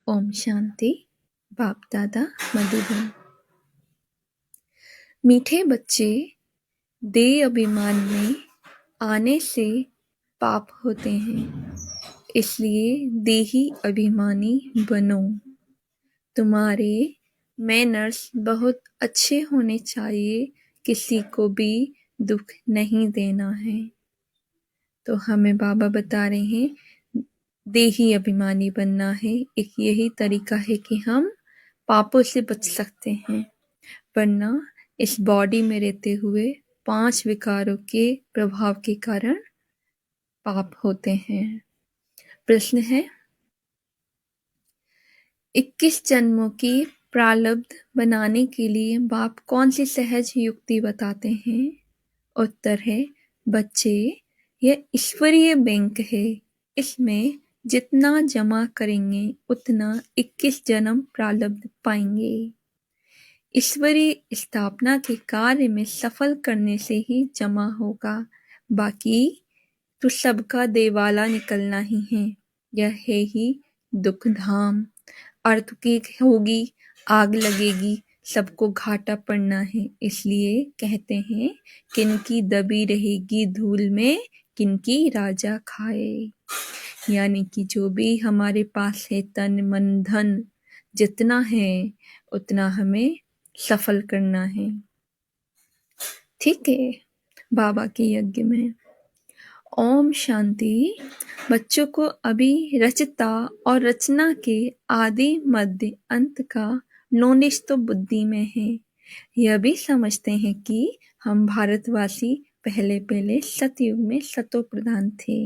ओम शांति। बाप दादा मधुबन। मीठे बच्चे, देह अभिमान में आने से पाप होते हैं, इसलिए देही अभिमानी बनो। तुम्हारे मैनर्स बहुत अच्छे होने चाहिए, किसी को भी दुख नहीं देना है। तो हमें बाबा बता रहे हैं देही अभिमानी बनना है। एक यही तरीका है कि हम पापों से बच सकते हैं, वरना इस बॉडी में रहते हुए 5 विकारों के प्रभाव के कारण पाप होते हैं। प्रश्न है, 21 जन्मों की प्रारब्ध बनाने के लिए बाप कौन सी सहज युक्ति बताते हैं? उत्तर है, बच्चे, यह ईश्वरीय बैंक है। इसमें जितना जमा करेंगे उतना 21 जन्म प्रारब्ध पाएंगे। ईश्वरीय स्थापना के कार्य में सफल करने से ही जमा होगा, बाकी तो सबका देवाला निकलना ही है। यह है ही दुख धाम। अर्थ की होगी, आग लगेगी, सबको घाटा पड़ना है। इसलिए कहते हैं, किनकी दबी रहेगी धूल में, किनकी राजा खाए। यानी कि जो भी हमारे पास है, तन मन धन जितना है उतना हमें सफल करना है। ठीक है, बाबा के यज्ञ में। ओम शांति। बच्चों को अभी रचता और रचना के आदि मध्य अंत का नॉलेज तो बुद्धि में है। यह भी समझते हैं कि हम भारतवासी पहले सतयुग में सतो प्रधान थे।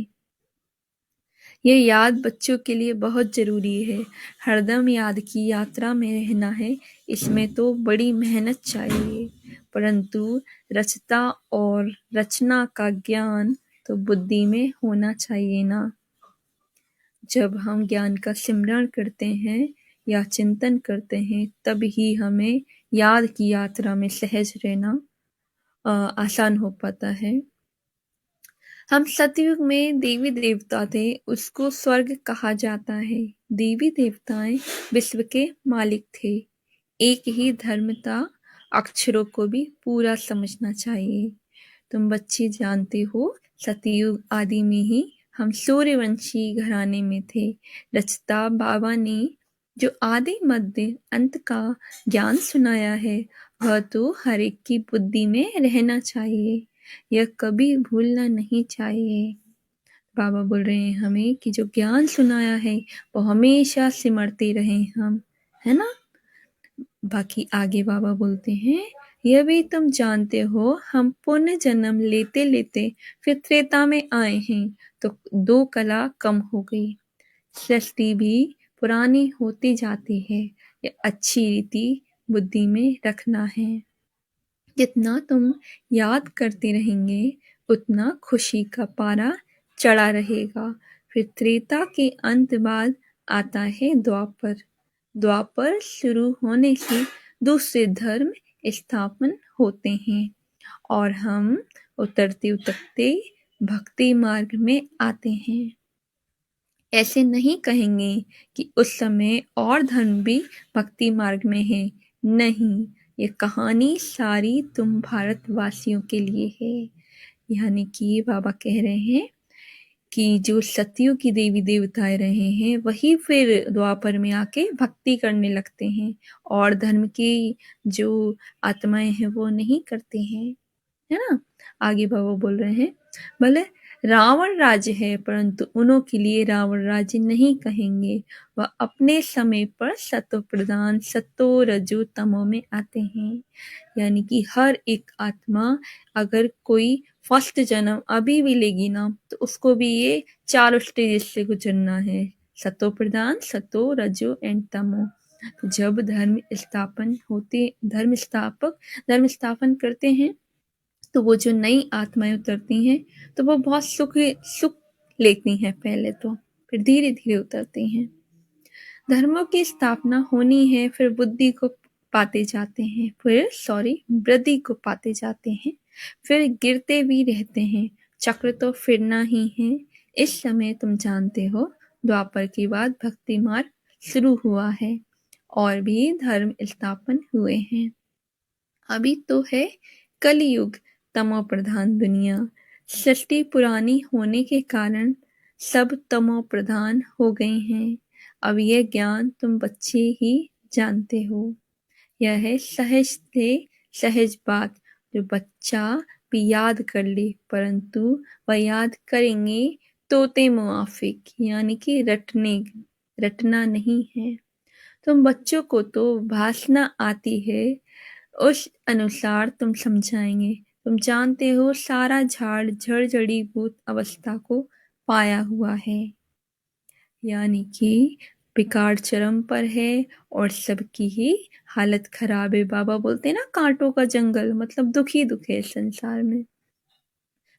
ये याद बच्चों के लिए बहुत जरूरी है। हरदम याद की यात्रा में रहना है। इसमें तो बड़ी मेहनत चाहिए, परंतु रचता और रचना का ज्ञान तो बुद्धि में होना चाहिए ना। जब हम ज्ञान का सिमरण करते हैं या चिंतन करते हैं, तब ही हमें याद की यात्रा में सहज रहना आसान हो पाता है। हम सतयुग में देवी देवता थे, उसको स्वर्ग कहा जाता है। देवी देवताएं विश्व के मालिक थे। एक ही धर्म था, अक्षरों को भी पूरा समझना चाहिए। तुम बच्चे जानते हो, सतयुग आदि में ही हम सूर्यवंशी घराने में थे। रचता बाबा ने जो आदि मध्य अंत का ज्ञान सुनाया है, वह तो हर एक की बुद्धि में रहना चाहिए। यह कभी भूलना नहीं चाहिए। बाबा बोल रहे हैं हमें कि जो ज्ञान सुनाया है वो हमेशा सिमरते रहें हम, है ना। बाकी आगे बाबा बोलते हैं, यह भी तुम जानते हो, हम पुण्य जन्म लेते लेते फिर त्रेता में आए हैं, तो 2 कला कम हो गई। सृष्टि भी पुरानी होती जाती है। यह अच्छी रीति बुद्धि में रखना है। जितना तुम याद करते रहेंगे उतना खुशी का पारा चढ़ा रहेगा। फिर त्रेता के अंत बाद आता है द्वापर। द्वापर शुरू होने से दूसरे धर्म स्थापन होते हैं और हम उतरते उतरते भक्ति मार्ग में आते हैं। ऐसे नहीं कहेंगे कि उस समय और धर्म भी भक्ति मार्ग में है। नहीं, ये कहानी सारी तुम भारतवासियों के लिए है। यानी कि बाबा कह रहे हैं कि जो सतियों की देवी देवताएं रहे हैं, वही फिर द्वापर में आके भक्ति करने लगते हैं, और धर्म की जो आत्माएं हैं वो नहीं करते हैं, है ना। आगे बाबा बोल रहे हैं, भले रावण राज्य है, परंतु उन्हों के लिए रावण राज्य नहीं कहेंगे। वह अपने समय पर सतो प्रधान सतो रजो तमो में आते हैं। यानी कि हर एक आत्मा, अगर कोई फर्स्ट जन्म अभी भी लेगी ना, तो उसको भी ये 4 स्टेज से गुजरना है, सतो प्रधान सतो रजो एंड तमो। जब धर्म स्थापन करते हैं, तो वो जो नई आत्माएं उतरती हैं, तो वो बहुत सुख लेती हैं पहले तो, फिर धीरे धीरे उतरती हैं। धर्मों की स्थापना होनी है, फिर बुद्धि को पाते जाते हैं, वृद्धि को पाते जाते हैं, फिर गिरते भी रहते हैं। चक्र तो फिरना ही है। इस समय तुम जानते हो, द्वापर के बाद भक्ति मार्ग शुरू हुआ है और भी धर्म स्थापन हुए हैं। अभी तो है कलयुग, तमो प्रधान दुनिया। सृष्टि पुरानी होने के कारण सब तमो प्रधान हो गए हैं। अब यह ज्ञान तुम बच्चे ही जानते हो। यह है सहज से सहज बात जो बच्चा भी याद कर ले, परंतु वह याद करेंगे तोते मुआफिक, यानी कि रटना नहीं है। तुम बच्चों को तो भाषा आती है, उस अनुसार तुम समझाएंगे। तुम जानते हो सारा झाड़ जड़ जड़ीभूत अवस्था को पाया हुआ है, यानी कि बिगाड़ चरम पर है और सबकी ही हालत खराब है। बाबा बोलते हैं ना, कांटों का जंगल, मतलब दुख ही दुख है संसार में।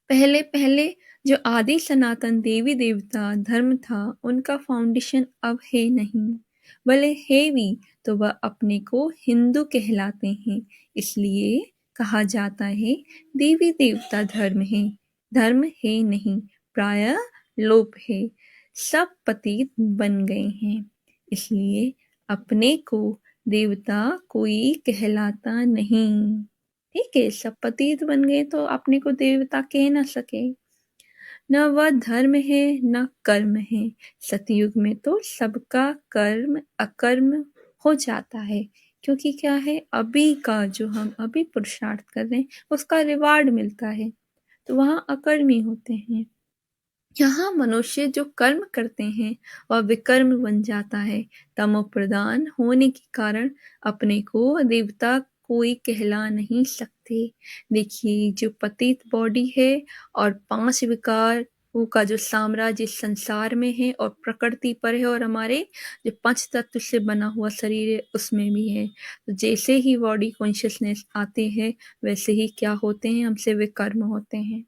पहले पहले जो आदि सनातन देवी देवता धर्म था, उनका फाउंडेशन अब है नहीं। भले है भी तो वह अपने को हिंदू कहलाते हैं, इसलिए कहा जाता है देवी देवता धर्म है नहीं, प्राय लोप है। सब पतित बन गए हैं, इसलिए अपने को देवता कोई कहलाता नहीं। ठीक है, सब पतित बन गए तो अपने को देवता कह ना सके। न वह धर्म है न कर्म है। सतयुग में तो सबका कर्म अकर्म हो जाता है, क्योंकि क्या है, अभी का जो हम अभी पुरुषार्थ कर रहे हैं उसका रिवार्ड मिलता है, तो वहाँ अकर्मी होते हैं। यहाँ मनुष्य जो कर्म करते हैं वह विकर्म बन जाता है। तमो प्रधान होने के कारण अपने को देवता कोई कहला नहीं सकते। देखिए, जो पतित बॉडी है और 5 विकार वो का जो साम्राज्य संसार में है और प्रकृति पर है, और हमारे जो 5 तत्व से बना हुआ शरीर है उसमें भी है। तो जैसे ही बॉडी कॉन्शियसनेस आते हैं वैसे ही क्या होते हैं, हमसे विकर्म होते हैं।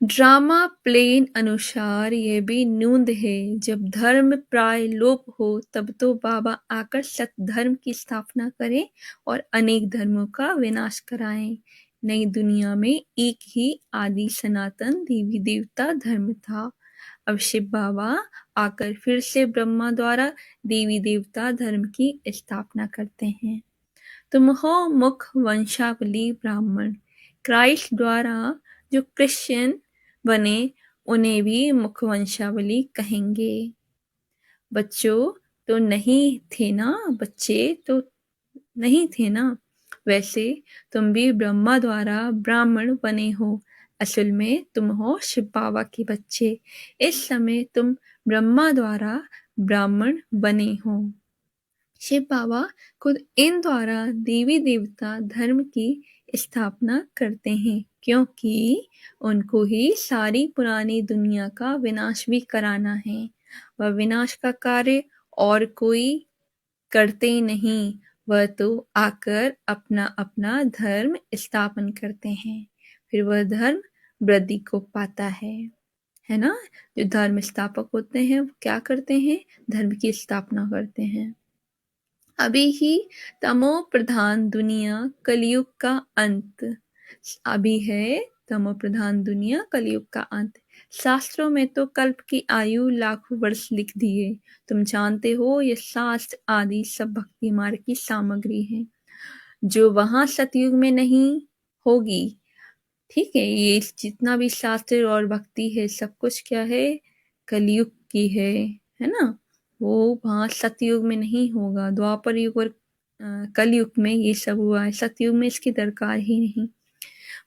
ड्रामा प्लेन अनुसार यह भी न्यूनद है, जब धर्म प्राय लोप हो तब तो बाबा आकर सत धर्म की स्थापना करें और अनेक धर्मों का विनाश कराएं। नई दुनिया में एक ही आदि सनातन देवी देवता धर्म था। अब शिव बाबा आकर फिर से ब्रह्मा द्वारा देवी देवता धर्म की स्थापना करते हैं। तुम हो मुख वंशावली ब्राह्मण। क्राइस्ट द्वारा जो क्रिश्चियन बने उन्हें भी मुख वंशावली कहेंगे। बच्चों तो नहीं थे ना, बच्चे तो नहीं थे ना, वैसे तुम भी ब्रह्मा द्वारा ब्राह्मण बने हो। असल में तुम हो शिव बाबा के बच्चे। इस समय तुम ब्रह्मा द्वारा ब्राह्मण बने हो। शिव बाबा खुद इन द्वारा देवी देवता धर्म की स्थापना करते हैं, क्योंकि उनको ही सारी पुरानी दुनिया का विनाश भी कराना है। वह विनाश का कार्य और कोई करते नहीं, वह तो आकर अपना अपना धर्म स्थापन करते हैं, फिर वह धर्म वृद्धि को पाता है ना। जो धर्म स्थापक होते हैं वो क्या करते हैं, धर्म की स्थापना करते हैं। अभी ही तमो प्रधान दुनिया कलयुग का अंत। अभी है तमो प्रधान दुनिया कलयुग का अंत। शास्त्रों में तो कल्प की आयु लाखों वर्ष लिख दिए। तुम जानते हो ये शास्त्र आदि सब भक्ति मार्ग की सामग्री है, जो वहां सतयुग में नहीं होगी। ठीक है, ये जितना भी शास्त्र और भक्ति है सब कुछ क्या है, कलयुग की है ना। वो वहाँ सतयुग में नहीं होगा। द्वापर युग और कलयुग में ये सब हुआ है, सतयुग में इसकी दरकार ही नहीं।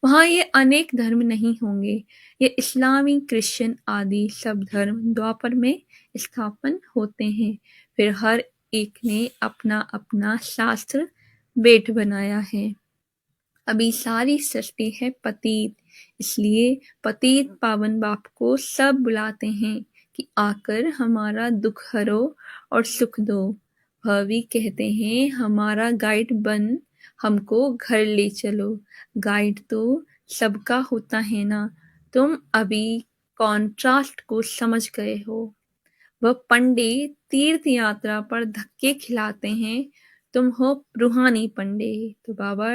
वहाँ ये अनेक धर्म नहीं होंगे। ये इस्लामी क्रिश्चियन आदि सब धर्म द्वापर में स्थापन होते हैं, फिर हर एक ने अपना अपना शास्त्र बेट बनाया है। अभी सारी सृष्टि है पतित, इसलिए पतित पावन बाप को सब बुलाते हैं कि आकर हमारा दुख हरो और सुख दो। वह भी कहते हैं हमारा गाइड बन हमको घर ले चलो। गाइड तो सबका होता है ना। तुम अभी कॉन्ट्रास्ट को समझ गए हो। वह पंडित तीर्थ यात्रा पर धक्के खिलाते हैं, तुम हो रूहानी पंडित। तो बाबा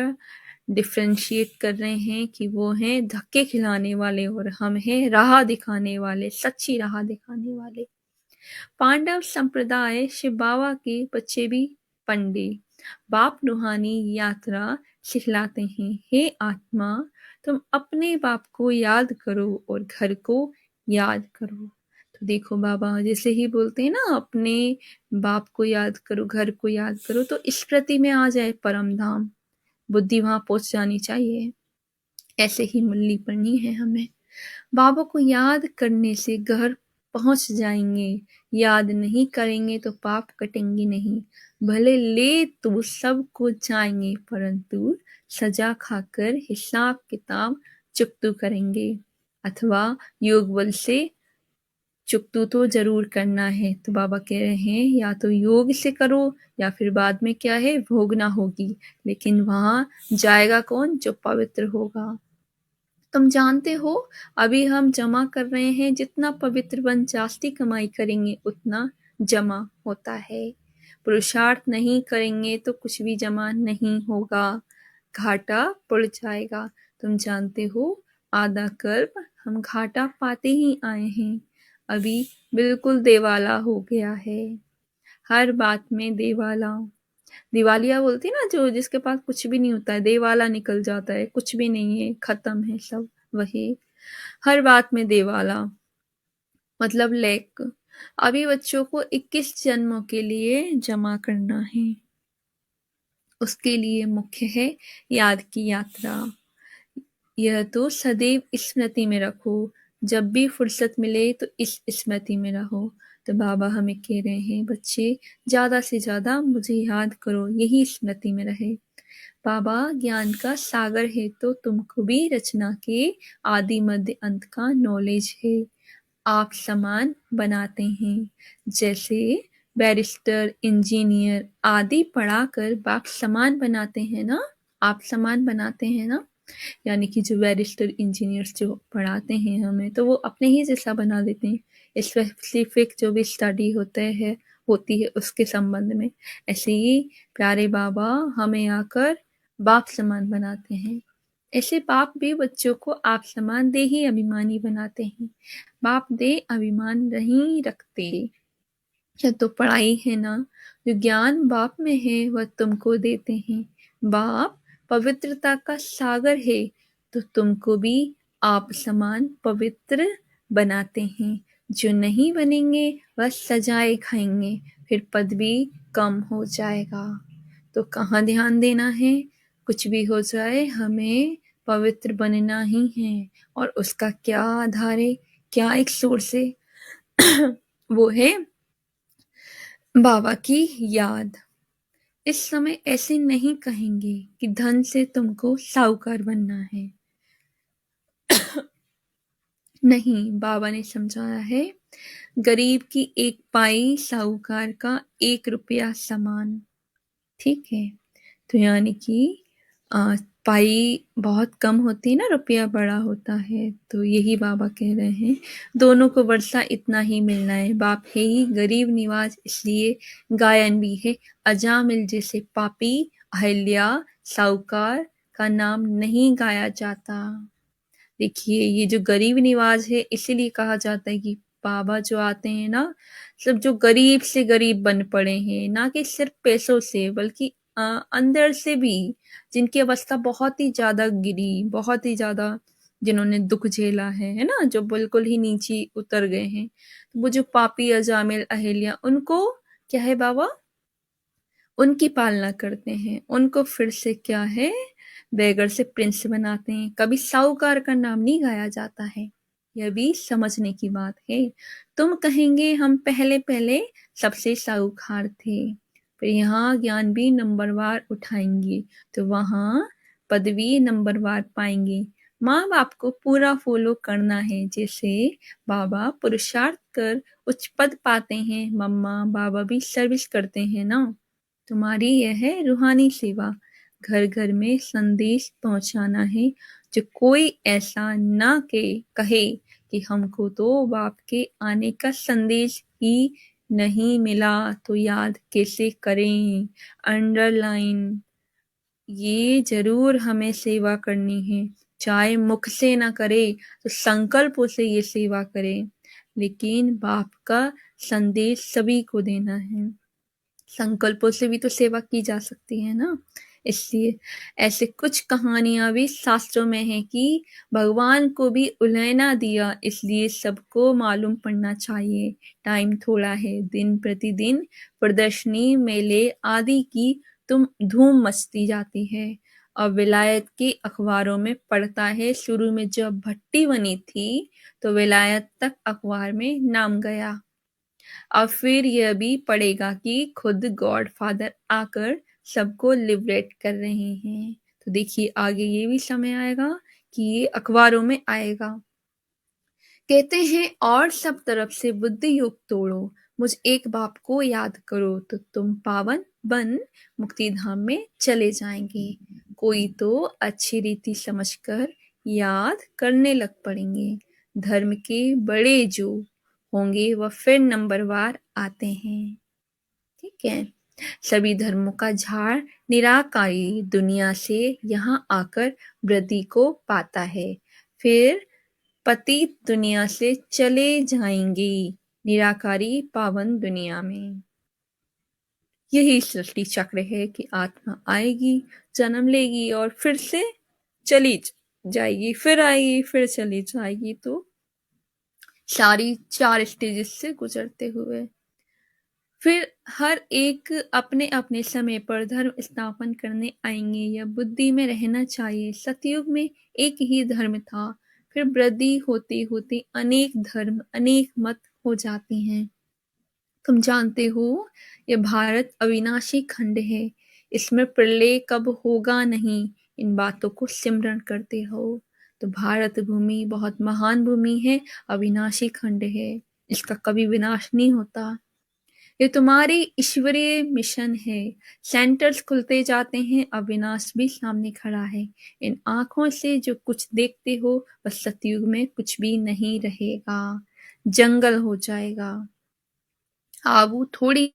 डिफ्रेंशिएट कर रहे हैं कि वो हैं धक्के खिलाने वाले और हम हैं राह दिखाने वाले, सच्ची राह दिखाने वाले। पांडव संप्रदाय शिव बाबा के बच्चे भी पंडे बाप रूहानी यात्रा सिखलाते हैं। हे आत्मा, तुम अपने बाप को याद करो और घर को याद करो। तो देखो बाबा जैसे ही बोलते हैं ना, अपने बाप को याद करो, घर को याद करो, तो स्मृति में आ जाए परम धाम, बुद्धि वहां पहुंच जानी चाहिए। ऐसे ही मुरली पढ़नी है हमें। बाबा को याद करने से घर पहुंच जाएंगे, याद नहीं करेंगे तो पाप कटेंगे नहीं। भले ले तो सबको जाएंगे, परंतु सजा खाकर हिसाब किताब चुकतू करेंगे। अथवा योग बल से चुकतू तो जरूर करना है। तो बाबा कह रहे हैं या तो योग से करो या फिर बाद में क्या है, भोगना होगी। लेकिन वहां जाएगा कौन? जो पवित्र होगा। तुम जानते हो अभी हम जमा कर रहे हैं, जितना पवित्र बन जास्ती कमाई करेंगे उतना जमा होता है। पुरुषार्थ नहीं करेंगे तो कुछ भी जमा नहीं होगा, घाटा पड़ जाएगा। तुम जानते हो आधा कल्प हम घाटा पाते ही आए हैं, अभी बिल्कुल देवाला हो गया है। हर बात में देवाला, दिवालिया बोलती है ना, जो जिसके पास कुछ भी नहीं होता है, देवाला निकल जाता है, कुछ भी नहीं है, खत्म है सब। वही हर बात में देवाला मतलब लेक। अभी बच्चों को 21 जन्मों के लिए जमा करना है, उसके लिए मुख्य है याद की यात्रा। यह तो सदैव स्मृति में रखो, जब भी फुर्सत मिले तो इस स्मृति में रहो। तो बाबा हमें कह रहे हैं बच्चे ज्यादा से ज्यादा मुझे याद करो, यही स्मृति में रहे। बाबा ज्ञान का सागर है, तो तुमको भी रचना के आदि मध्य अंत का नॉलेज है। आप समान बनाते हैं, जैसे बैरिस्टर इंजीनियर आदि पढ़ाकर बाप समान बनाते हैं ना, आप समान बनाते हैं ना। यानी कि जो बैरिस्टर इंजीनियर्स जो पढ़ाते हैं हमें, तो वो अपने ही जैसा बना देते हैं। स्पेसिफिक जो भी स्टडी होती है उसके संबंध में। ऐसे ही प्यारे बाबा हमें आकर बाप समान बनाते हैं। ऐसे बाप भी बच्चों को आप समान दे ही अभिमानी बनाते हैं, बाप दे अभिमान नहीं रखते। यह तो पढ़ाई है ना, जो ज्ञान बाप में है वह तुमको देते हैं। बाप पवित्रता का सागर है, तो तुमको भी आप समान पवित्र बनाते हैं। जो नहीं बनेंगे वह सजाए खाएंगे, फिर पद भी कम हो जाएगा। तो कहाँ ध्यान देना है? कुछ भी हो जाए हमें पवित्र बनना ही है। और उसका क्या आधार है, क्या एक सोर्स है? वो है बाबा की याद। इस समय ऐसे नहीं कहेंगे कि धन से तुमको साहूकार बनना है। नहीं, बाबा ने समझाया है गरीब की एक पाई साहूकार का 1 रुपया समान। ठीक है, तो यानी कि पाई बहुत कम होती है ना, रुपया बड़ा होता है। तो यही बाबा कह रहे हैं दोनों को वर्षा इतना ही मिलना है। बाप है ही गरीब निवाज, इसलिए गायन भी है अजामिल जैसे पापी अहिल्या साहूकार का नाम नहीं गाया जाता। देखिए ये जो गरीब निवाज है इसीलिए कहा जाता है कि बाबा जो आते हैं ना, सब जो गरीब से गरीब बन पड़े हैं, ना कि सिर्फ पैसों से बल्कि अंदर से भी, जिनकी अवस्था बहुत ही ज्यादा गिरी, बहुत ही ज्यादा जिन्होंने दुख झेला है ना, जो बिल्कुल ही नीचे उतर गए हैं। तो वो जो पापी अजामिल अहिल्या, उनको क्या है बाबा, उनकी पालना करते हैं, उनको फिर से क्या है, बेगर से प्रिंस बनाते हैं। कभी साहूकार का नाम नहीं गाया जाता है, यह भी समझने की बात है। तुम कहेंगे हम पहले पहले सबसे साहूकार थे, फिर यहाँ ज्ञान भी नंबरवार उठाएंगे, तो वहां पदवी नंबरवार पाएंगे। माँ बाप को पूरा फॉलो करना है, जैसे बाबा पुरुषार्थ कर उच्च पद पाते हैं, मम्मा बाबा भी सर्विस करते हैं ना। तुम्हारी यह है रूहानी सेवा, घर घर में संदेश पहुंचाना है। जो कोई ऐसा ना कहे कि हमको तो बाप के आने का संदेश ही नहीं मिला, तो याद कैसे करें? अंडरलाइन, ये जरूर हमें सेवा करनी है, चाहे मुख से ना करे तो संकल्पों से ये सेवा करें। लेकिन बाप का संदेश सभी को देना है। संकल्पों से भी तो सेवा की जा सकती है ना। इसलिए ऐसे कुछ कहानियां भी शास्त्रों में हैं कि भगवान को भी उलहना दिया, इसलिए सबको मालूम पड़ना चाहिए। टाइम थोड़ा है, दिन प्रतिदिन प्रदर्शनी मेले आदि की तुम धूम मचती जाती है। और विलायत के अखबारों में पढ़ता है, शुरू में जब भट्टी बनी थी तो विलायत तक अखबार में नाम गया। और फिर यह भी पड़ेगा कि खुद गॉड फादर आकर सबको लिबरेट कर रहे हैं। तो देखिए आगे ये भी समय आएगा कि ये अखबारों में आएगा। कहते हैं और सब तरफ से बुद्धि योग तोड़ो, मुझ एक बाप को याद करो तो तुम पावन बन मुक्ति धाम में चले जाएंगे। कोई तो अच्छी रीति समझकर याद करने लग पड़ेंगे। धर्म के बड़े जो होंगे वह फिर नंबरवार आते हैं। ठीक है, सभी धर्मों का झाड़ निराकारी दुनिया से यहाँ आकर वृद्धि को पाता है, फिर पतित दुनिया से चले जाएंगे निराकारी पावन दुनिया में। यही सृष्टि चक्र है कि आत्मा आएगी, जन्म लेगी और फिर से चली जाएगी, फिर आएगी, फिर चली जाएगी। तो सारी 4 स्टेजेस से गुजरते हुए फिर हर एक अपने अपने समय पर धर्म स्थापन करने आएंगे। यह बुद्धि में रहना चाहिए। सतयुग में एक ही धर्म था, फिर वृद्धि होते होते अनेक धर्म अनेक मत हो जाते हैं। तुम जानते हो यह भारत अविनाशी खंड है, इसमें प्रलय कब होगा नहीं, इन बातों को सिमरण करते हो। तो भारत भूमि बहुत महान भूमि है, अविनाशी खंड है, इसका कभी विनाश नहीं होता। ये तुम्हारी ईश्वरीय मिशन है। सेंटर्स खुलते जाते हैं, अविनाश भी सामने खड़ा है। इन आंखों से जो कुछ देखते हो वह सतयुग में कुछ भी नहीं रहेगा, जंगल हो जाएगा। आबू थोड़ी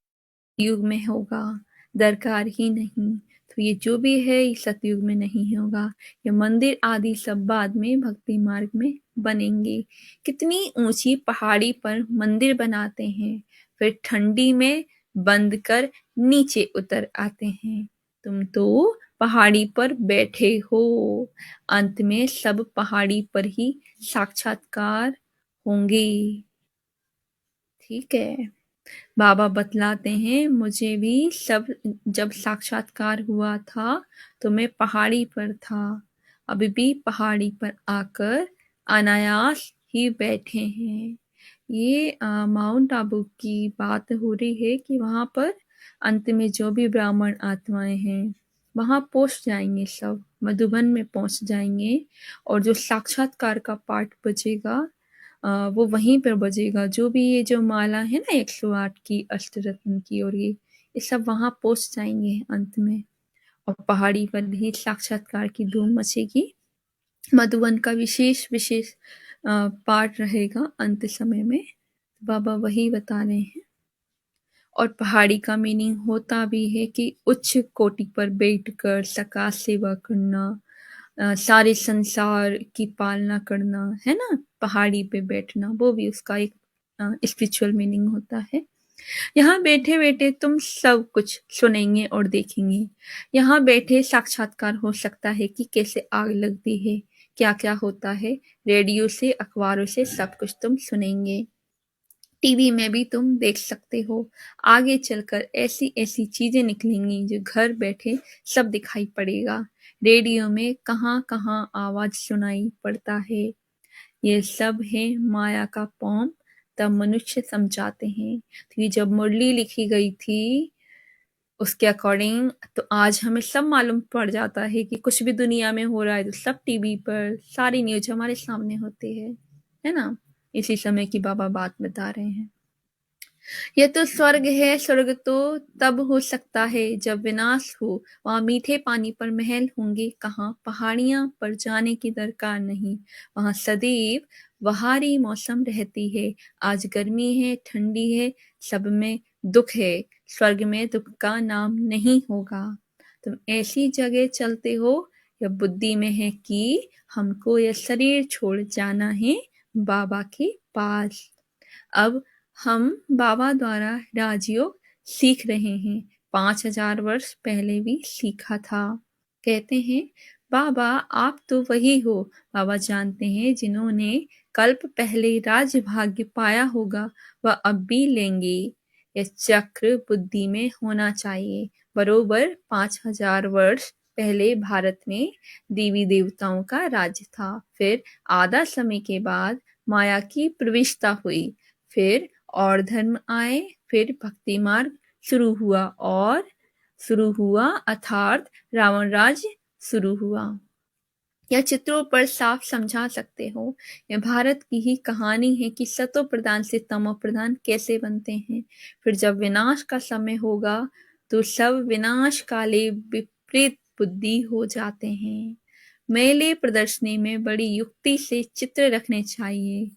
युग में होगा, दरकार ही नहीं। तो ये जो भी है ये सतयुग में नहीं होगा। ये मंदिर आदि सब बाद में भक्ति मार्ग में बनेंगे। कितनी ऊंची पहाड़ी पर मंदिर बनाते हैं, फिर ठंडी में बंद कर नीचे उतर आते हैं। तुम तो पहाड़ी पर बैठे हो, अंत में सब पहाड़ी पर ही साक्षात्कार होंगे। ठीक है, बाबा बतलाते हैं मुझे भी सब जब साक्षात्कार हुआ था तो मैं पहाड़ी पर था, अभी भी पहाड़ी पर आकर अनायास ही बैठे हैं। ये माउंट आबू की बात हो रही है कि वहां पर अंत में जो भी ब्राह्मण आत्माएं हैं वहां पहुंच जाएंगे, सब मधुबन में पहुंच जाएंगे। और जो साक्षात्कार का पाठ बचेगा वो वहीं पर बजेगा। जो भी ये जो माला है ना 108 की अष्टरत्न की, और ये सब वहां पहुंच जाएंगे अंत में। और पहाड़ी पर ही साक्षात्कार की धूम मचेगी। मधुबन का विशेष विशेष पाठ रहेगा अंत समय में, बाबा वही बता रहे हैं। और पहाड़ी का मीनिंग होता भी है कि उच्च कोटि पर बैठकर सका सेवा करना, सारे संसार की पालना करना, है ना। पहाड़ी पे बैठना वो भी उसका एक स्पिरिचुअल मीनिंग होता है। यहाँ बैठे बैठे तुम सब कुछ सुनेंगे और देखेंगे। यहाँ बैठे साक्षात्कार हो सकता है कि कैसे आग लगती है, क्या क्या होता है। रेडियो से अखबारों से सब कुछ तुम सुनेंगे, टीवी में भी तुम देख सकते हो। आगे चलकर ऐसी ऐसी चीजें निकलेंगी जो घर बैठे सब दिखाई पड़ेगा। रेडियो में कहाँ कहाँ आवाज सुनाई पड़ता है। ये सब है माया का पौम, तब मनुष्य समझाते हैं। तो ये जब मुरली लिखी गई थी उसके अकॉर्डिंग तो आज हमें सब मालूम पड़ जाता है कि कुछ भी दुनिया में हो रहा है तो सब टीवी पर सारी न्यूज हमारे सामने होती है ना। इसी समय की बाबा बात बता रहे हैं। यह तो स्वर्ग है, स्वर्ग तो तब हो सकता है जब विनाश हो। वहाँ मीठे पानी पर महल होंगे कहाँ, पहाड़ियां पर जाने की दरकार नहीं। वहाँ सदैव बहारी मौसम रहती है। आज गर्मी है, ठंडी है, सब में दुख है। स्वर्ग में दुख का नाम नहीं होगा। तुम ऐसी जगह चलते हो, यह बुद्धि में है कि हमको यह शरीर छोड़ जाना है बाबा के पास। अब हम बाबा द्वारा राजयोग सीख रहे हैं, 5000 वर्ष पहले भी सीखा था। कहते हैं, बाबा आप तो वही हो। बाबा जानते हैं जिन्होंने कल्प पहले राज्य भाग्य पाया होगा वह अब भी लेंगे। यह चक्र बुद्धि में होना चाहिए। बरोबर 5000 वर्ष पहले भारत में देवी देवताओं का राज्य था। फिर आधा समय के बाद माया की प्रविष्टा हुई, फिर और धर्म आए, फिर भक्ति मार्ग शुरू हुआ अर्थात रावण राज्य शुरू हुआ। यह चित्रों पर साफ समझा सकते हो। यह भारत की ही कहानी है कि सतो प्रधान से तमो प्रधान कैसे बनते हैं। फिर जब विनाश का समय होगा तो सब विनाश काले विपरीत बुद्धि हो जाते हैं। मेले प्रदर्शनी में बड़ी युक्ति से चित्र रखने चाहिए।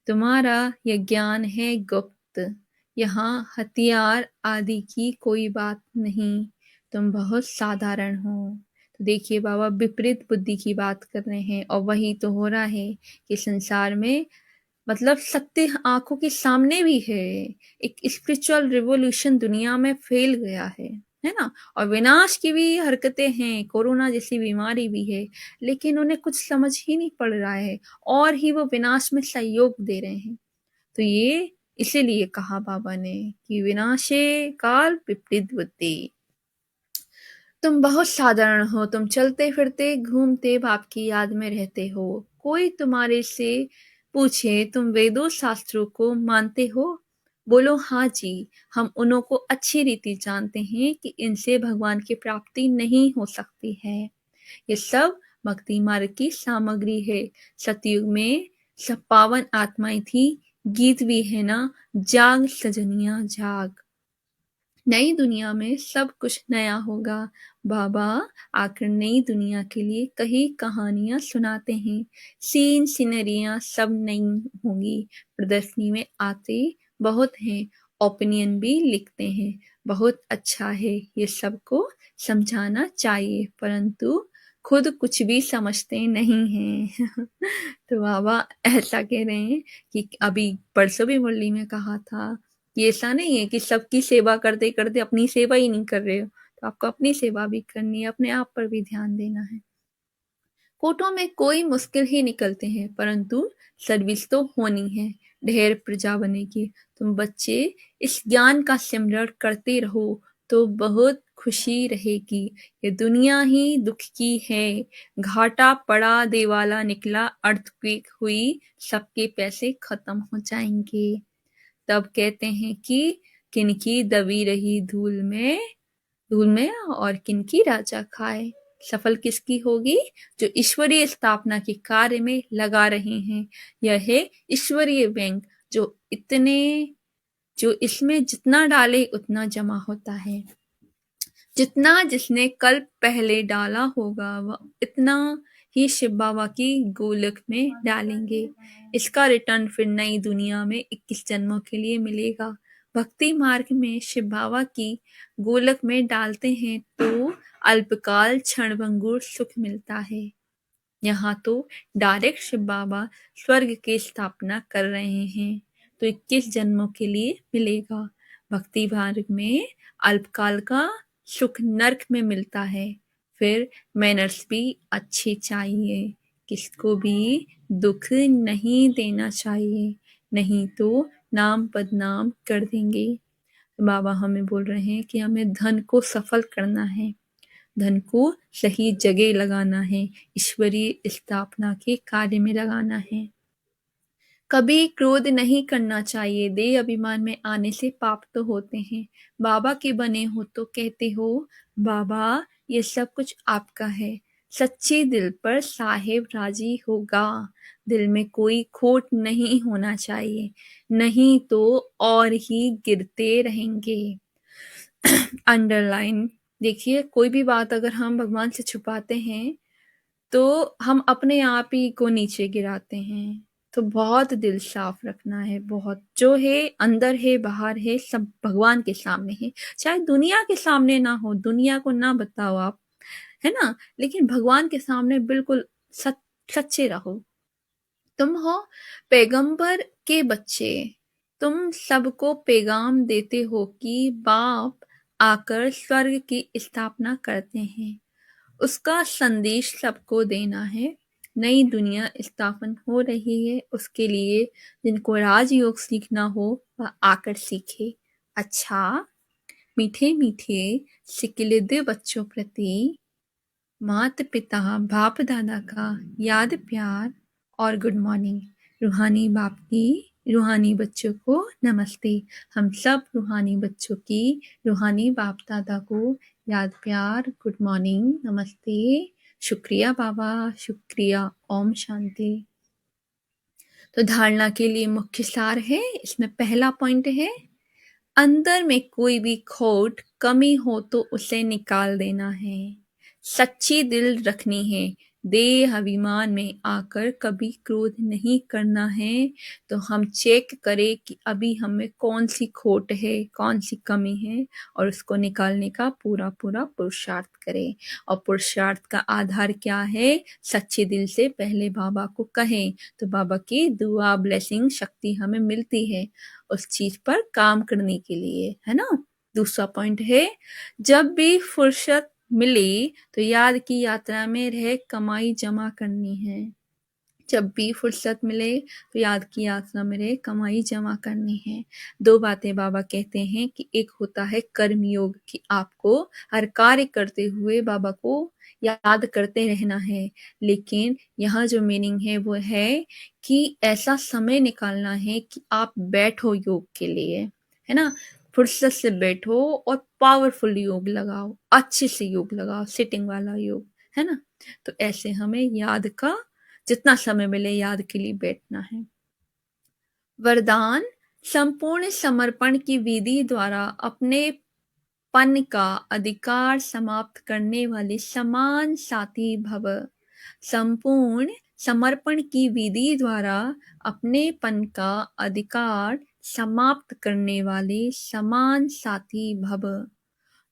तुम्हारा यह ज्ञान है गुप्त, यहाँ हथियार आदि की कोई बात नहीं, तुम बहुत साधारण हो। तो देखिए बाबा विपरीत बुद्धि की बात कर रहे हैं और वही तो हो रहा है कि संसार में मतलब सत्य आंखों के सामने भी है। एक स्पिरिचुअल रिवॉल्यूशन दुनिया में फैल गया है ना। और विनाश की भी हरकतें हैं, कोरोना जैसी बीमारी भी है, लेकिन उन्हें कुछ समझ ही नहीं पड़ रहा है और ही वो विनाश में सहयोग दे रहे हैं। तो ये इसीलिए कहा बाबा ने कि विनाशे काल विपरीत बुद्धि। तुम बहुत साधारण हो, तुम चलते फिरते घूमते बाप की याद में रहते हो। कोई तुम्हारे से पूछे तुम वेदों शास्त्रों को मानते हो, बोलो हाँ जी। हम उन्हों को अच्छी रीति जानते हैं कि इनसे भगवान की प्राप्ति नहीं हो सकती है। ये सब भक्ति मार्ग की सामग्री है। सतयुग में सब पावन आत्माएं थी, गीत भी है ना, जाग सजनिया जाग। नई दुनिया में सब कुछ नया होगा। बाबा आकर नई दुनिया के लिए कई कहानियां सुनाते हैं। सीन सिनरियां सब नई होंगी। प्रदर्शनी में आते बहुत हैं, ओपिनियन भी लिखते हैं। बहुत अच्छा है, ये सबको समझाना चाहिए, परंतु खुद कुछ भी समझते नहीं हैं। तो बाबा ऐसा कह रहे हैं कि अभी परसों भी मुरली में कहा था कि ऐसा नहीं है कि सबकी सेवा करते करते अपनी सेवा ही नहीं कर रहे हो। तो आपको अपनी सेवा भी करनी है, अपने आप पर भी ध्यान देना है। कोटों में कोई मुश्किल ही निकलते हैं, परंतु सर्विस तो होनी है, ढेर प्रजा बनेगी। तुम बच्चे इस ज्ञान का सिमरण करते रहो तो बहुत खुशी रहेगी। ये दुनिया ही दुख की है। घाटा पड़ा, देवाला निकला, अर्थक्वेक हुई, सबके पैसे खत्म हो जाएंगे। तब कहते हैं कि किनकी दबी रही धूल में और किनकी राजा खाए। सफल किसकी होगी? जो ईश्वरीय स्थापना के कार्य में लगा रहे हैं। यह है ईश्वरीय बैंक, जो इसमें जितना डाले उतना जमा होता है। जितना जिसने कल पहले डाला होगा वह इतना ही शिव बाबा की गोलक में डालेंगे। इसका रिटर्न फिर नई दुनिया में 21 जन्मों के लिए मिलेगा। भक्ति मार्ग में शिव बाबा की गोलक में डालते हैं तो अल्पकाल क्षणभंगुर सुख मिलता है। यहाँ तो डायरेक्ट शिव बाबा स्वर्ग की स्थापना कर रहे हैं तो 21 जन्मों के लिए मिलेगा। भक्ति मार्ग में अल्पकाल का सुख नर्क में मिलता है। फिर मैनर्स भी अच्छे चाहिए, किसको भी दुख नहीं देना चाहिए, नहीं तो नाम बदनाम कर देंगे। बाबा हमें बोल रहे हैं कि हमें धन को सफल करना है, धन को सही जगह लगाना है, ईश्वरीय स्थापना के कार्य में लगाना है। कभी क्रोध नहीं करना चाहिए, देह अभिमान में आने से पाप तो होते हैं। बाबा के बने हो तो कहते हो बाबा ये सब कुछ आपका है। सच्चे दिल पर साहेब राजी होगा। दिल में कोई खोट नहीं होना चाहिए, नहीं तो और ही गिरते रहेंगे। अंडरलाइन देखिए, कोई भी बात अगर हम भगवान से छुपाते हैं तो हम अपने आप ही को नीचे गिराते हैं। तो बहुत दिल साफ रखना है, बहुत जो है अंदर है बाहर है सब भगवान के सामने है। चाहे दुनिया के सामने ना हो, दुनिया को ना बताओ आप, है ना, लेकिन भगवान के सामने बिल्कुल सच्चे रहो। तुम हो पैगंबर के बच्चे, तुम सबको पैगाम देते हो कि बाप आकर स्वर्ग की स्थापना करते हैं। उसका संदेश सबको देना है। नई दुनिया स्थापन हो रही है, उसके लिए जिनको राजयोग सीखना हो वह आकर सीखे। अच्छा, मीठे मीठे सिकिलिद बच्चों प्रति माता पिता बाप दादा का याद प्यार और गुड मॉर्निंग। रूहानी बाप की रूहानी बच्चों को नमस्ते। हम सब रूहानी बच्चों की रूहानी बाप दादा को याद प्यार, गुड मॉर्निंग, नमस्ते, शुक्रिया बाबा, शुक्रिया, ओम शांति। तो धारणा के लिए मुख्य सार है, इसमें पहला पॉइंट है, अंदर में कोई भी खोट कमी हो तो उसे निकाल देना है। सच्ची दिल रखनी है। देह अभिमान में आकर कभी क्रोध नहीं करना है। तो हम चेक करें कि अभी हमें कौन सी खोट है, कौन सी कमी है, और उसको निकालने का पूरा पूरा पुरुषार्थ करें। और पुरुषार्थ का आधार क्या है? सच्चे दिल से पहले बाबा को कहें तो बाबा की दुआ, ब्लेसिंग, शक्ति हमें मिलती है उस चीज पर काम करने के लिए, है ना। दूसरा पॉइंट है, जब भी फुर्सत मिले तो याद की यात्रा में रह कमाई जमा करनी है। जब भी फुर्सत मिले तो याद की यात्रा में रह कमाई जमा करनी है। दो बातें बाबा कहते हैं कि एक होता है कर्म योग, कि आपको हर कार्य करते हुए बाबा को याद करते रहना है। लेकिन यहाँ जो मीनिंग है वो है कि ऐसा समय निकालना है कि आप बैठो योग के लिए, है ना। फुर्सत से बैठो और पावरफुल योग लगाओ, अच्छे से योग लगाओ, सिटिंग वाला योग, है ना। तो ऐसे हमें याद का जितना समय मिले याद के लिए बैठना है। वरदान, संपूर्ण समर्पण की विधि द्वारा अपने पन का अधिकार समाप्त करने वाले समान साथी भव। संपूर्ण समर्पण की विधि द्वारा अपने पन का अधिकार समाप्त करने वाले समान साथी भव।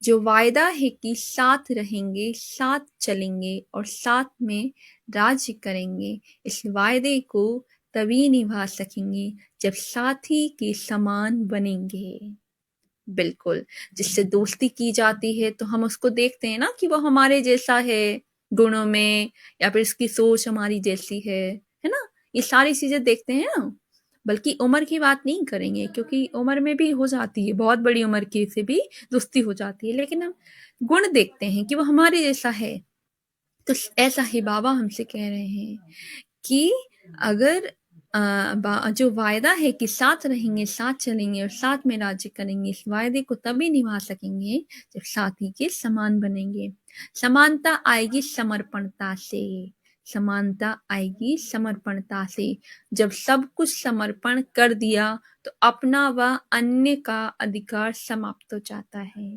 जो वायदा है कि साथ रहेंगे, साथ चलेंगे और साथ में राज्य करेंगे, इस वायदे को तभी निभा सकेंगे जब साथी के समान बनेंगे। बिल्कुल, जिससे दोस्ती की जाती है तो हम उसको देखते हैं ना कि वो हमारे जैसा है गुणों में, या फिर इसकी सोच हमारी जैसी है ना। ये सारी चीजें देखते हैं ना। बल्कि उम्र की बात नहीं करेंगे, क्योंकि उम्र में भी हो जाती है, बहुत बड़ी उम्र की से भी दोस्ती हो जाती है, लेकिन हम गुण देखते हैं कि वो हमारे जैसा है। तो ऐसा ही बाबा हमसे कह रहे हैं कि अगर जो वायदा है कि साथ रहेंगे, साथ चलेंगे और साथ में राज्य करेंगे, इस वायदे को तभी निभा सकेंगे जब साथी के समान बनेंगे। समानता आएगी समर्पणता से। समानता आएगी समर्पणता से। जब सब कुछ समर्पण कर दिया तो अपना व अन्य का अधिकार समाप्त हो जाता है।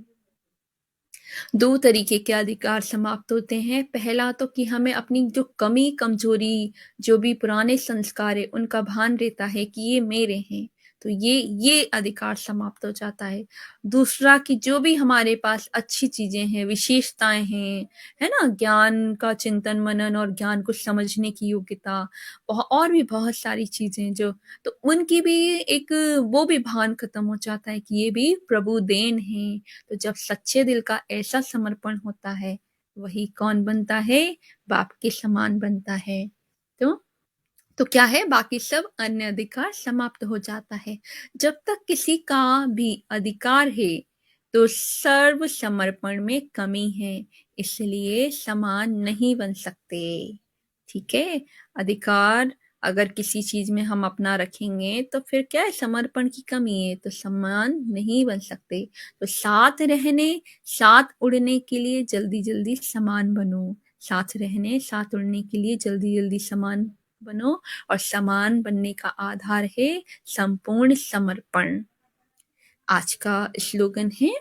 दो तरीके के अधिकार समाप्त होते हैं। पहला तो कि हमें अपनी जो कमी, कमजोरी, जो भी पुराने संस्कार है उनका भान रहता है कि ये मेरे हैं, तो ये अधिकार समाप्त हो जाता है। दूसरा कि जो भी हमारे पास अच्छी चीजें हैं, विशेषताएं हैं, है ना, ज्ञान का चिंतन मनन और ज्ञान को समझने की योग्यता, और भी बहुत सारी चीजें जो, तो उनकी भी एक वो भी भान खत्म हो जाता है कि ये भी प्रभु देन है। तो जब सच्चे दिल का ऐसा समर्पण होता है, वही कौन बनता है? बाप के समान बनता है। तो क्या है? बाकी सब अन्य अधिकार समाप्त हो जाता है। जब तक किसी का भी अधिकार है तो सर्व समर्पण में कमी है, इसलिए समान नहीं बन सकते। ठीक है, अधिकार अगर किसी चीज में हम अपना रखेंगे तो फिर क्या है? समर्पण की कमी है, तो समान नहीं बन सकते। तो साथ रहने, साथ उड़ने के लिए जल्दी जल्दी समान बनो। साथ रहने, साथ उड़ने के लिए जल्दी जल्दी समान बनो, और समान बनने का आधार है संपूर्ण समर्पण। आज का स्लोगन है,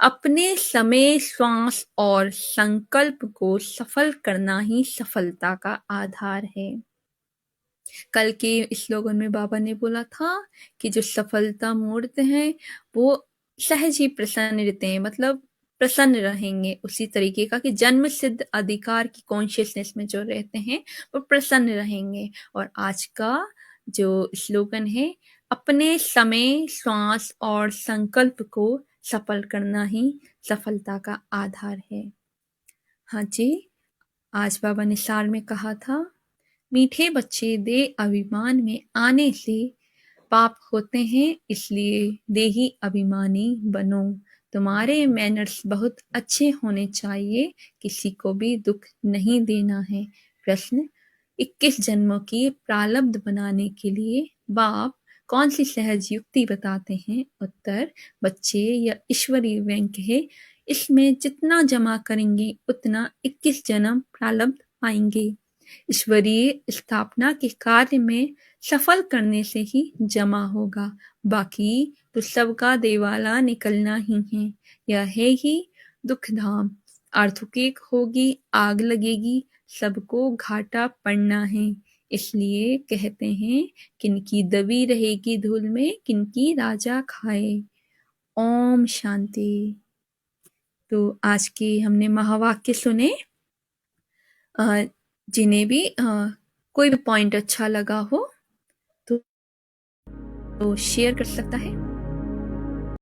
अपने समय, श्वास और संकल्प को सफल करना ही सफलता का आधार है। कल के स्लोगन में बाबा ने बोला था कि जो सफलता मूर्त हैं वो सहज ही प्रसन्न रहते हैं, मतलब प्रसन्न रहेंगे। उसी तरीके का कि जन्म सिद्ध अधिकार की कॉन्शियसनेस में जो रहते हैं वो प्रसन्न रहेंगे। और आज का जो स्लोगन है, अपने समय, श्वास और संकल्प को सफल करना ही सफलता का आधार है। हाँ जी, आज बाबा निसार में कहा था, मीठे बच्चे दे अभिमान में आने से पाप होते हैं, इसलिए देही अभिमानी बनो। तुम्हारे मैनर्स बहुत अच्छे होने चाहिए, किसी को भी दुख नहीं देना है। प्रश्न, 21 जन्मों की प्रारब्ध बनाने के लिए बाप कौन सी सहज युक्ति बताते हैं? उत्तर, बच्चे या ईश्वरीय बैंक है, इसमें जितना जमा करेंगे उतना 21 जन्म प्रारब्ध पाएंगे। ईश्वरीय स्थापना के कार्य में सफल करने से ही जमा होगा, बाकी तो सबका देवाला निकलना ही है। यह है ही दुखधाम, आर्थुकेक होगी, आग लगेगी, सबको घाटा पड़ना है। इसलिए कहते हैं, किनकी दबी रहेगी धूल में, किनकी राजा खाए। ओम शांति। तो आज के हमने महावाक्य सुने। जिन्हें भी कोई भी पॉइंट अच्छा लगा हो तो शेयर कर सकता है।